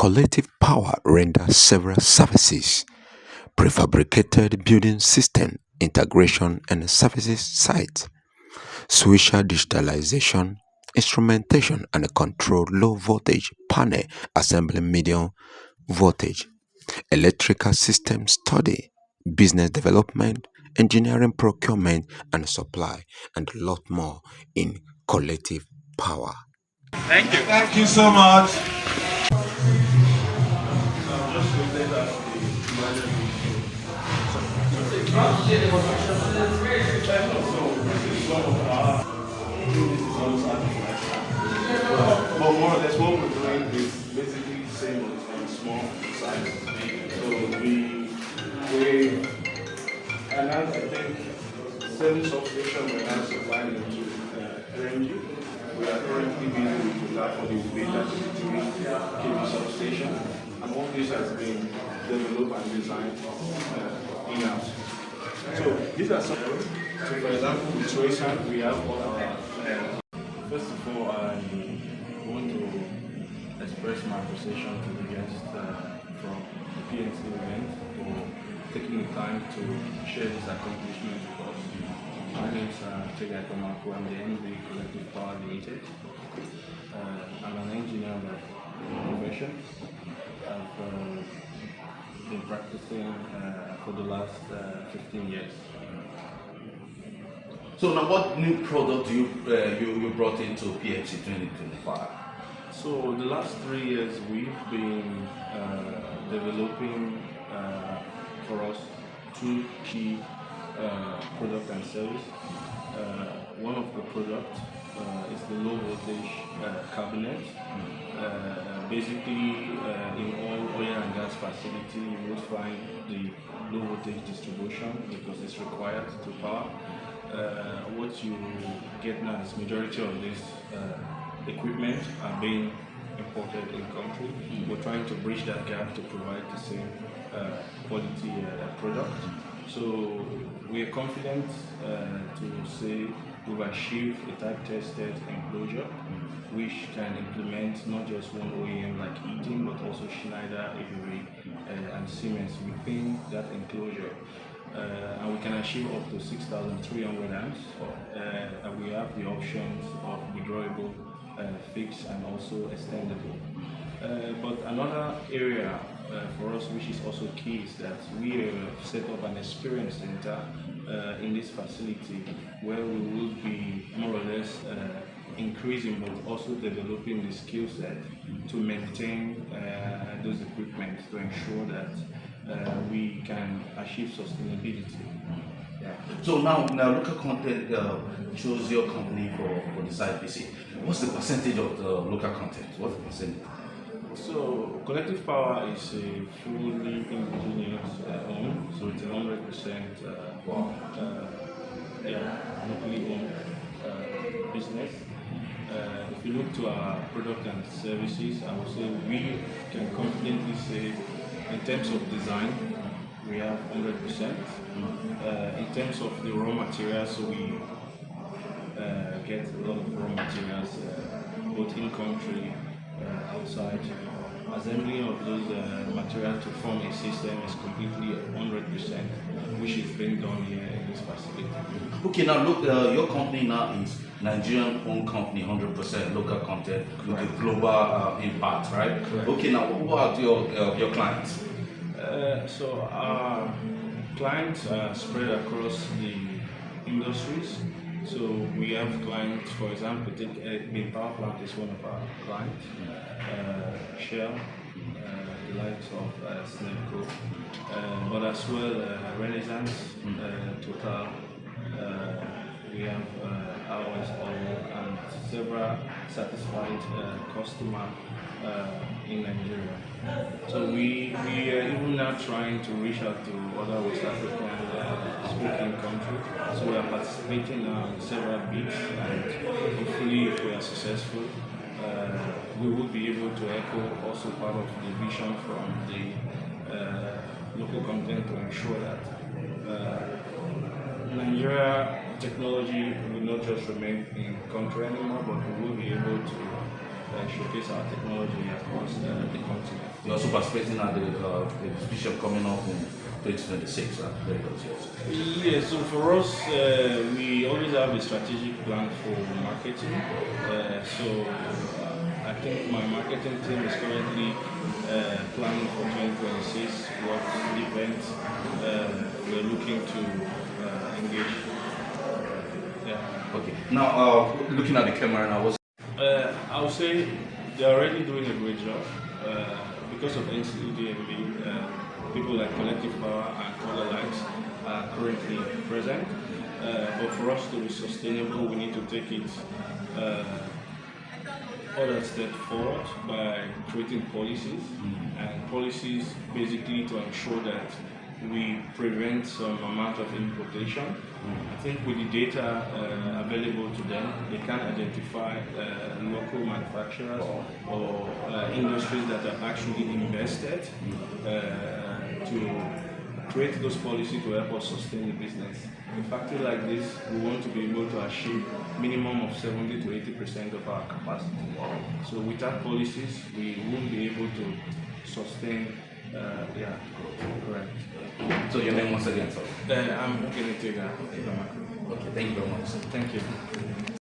Collective power renders several services: prefabricated building system integration and services site, switcher digitalization, instrumentation and control low voltage panel assembly medium voltage, electrical system study, business development, engineering procurement and supply, and a lot more in collective power. Thank you. Thank you so much. But more or less what we're doing is basically same on small size. So we announced, I think, 7 substations we're now supplying into LNG. We are currently busy with that for the data to the 3 kV substation, and all this has been developed and designed in-house. So these are some. So for example, with Tracer, we have all our. First of all, I want to express my appreciation to the guests from the PNC event for taking the time to share this accomplishment with us. My name is Chega Komako. I'm the MD Collective Power Limited. I'm an engineer by profession. I've been practicing for the last 15 years. So now, what new product do you brought into PNC 2025? So the last 3 years we've been developing for us 2 key product and service. One of the products is the low voltage cabinet. Basically, in all oil and gas facility, you will find the low voltage distribution because it's required to power. What you get now is majority of this equipment are being imported in country. We're trying to bridge that gap to provide the same quality product. So we are confident to say we've achieved a type-tested enclosure which can implement not just one OEM like Eaton but also Schneider, ABB and Siemens within that enclosure. And we can achieve up to 6,300 amps, and we have the options of withdrawable, fixed and also extendable. But another area for us which is also key is that we have set up an experience center in this facility where we will be more or less increasing but also developing the skill set to maintain those equipment to ensure that we can achieve sustainability. Yeah. So now local content chose your company for the site visit. What's the percentage of the local content? What's the percentage? So collective power is a fully indigenous owned, so it's 100% locally owned business. If you look to our product and services, I would say we can confidently say in terms of design, we have 100%. In terms of the raw materials, so we get a lot of raw materials, both in country, outside. Assembly of those materials to form a system is completely 100%, which is being done here in this facility. Okay, now look, your company now is Nigerian-owned company, 100% local content with a global impact, right? Correct. Okay, now what about your clients? So our clients are spread across the industries. So we have clients, for example, the power plant is one of our clients, Shell, the likes of Snepco, but as well Renaissance, Total, we have ours all and several satisfied customers in Nigeria. So we are even now trying to reach out to other West African speaking countries. So we are participating now in several bids, and hopefully if we are successful, we will be able to echo also part of the vision from the local content to ensure that Nigeria technology will not just remain in country anymore, but we will be able to showcase our technology across the continent. You're also participating at the exhibition coming up in 2026. Very good, yes. Yeah, so for us, we always have a strategic plan for marketing. I think my marketing team is currently planning for 2026 what events we're looking to engage. Yeah. Okay. Now, looking at the camera now, what's I would say they're already doing a great job because of NCUDMB. People like Collective Power and Color Lights are currently present. But for us to be sustainable, we need to take it other step forward by creating policies, and policies basically to ensure that we prevent some amount of importation. I think with the data available to them, they can identify local manufacturers or industries that have actually invested to create those policies to help us sustain the business. A factory like this, we want to be able to achieve minimum of 70 to 80% of our capacity. So without policies, we won't be able to sustain. Yeah, correct. so your name once again, sorry. I'm going to take that. Okay, thank you very much. Thank you.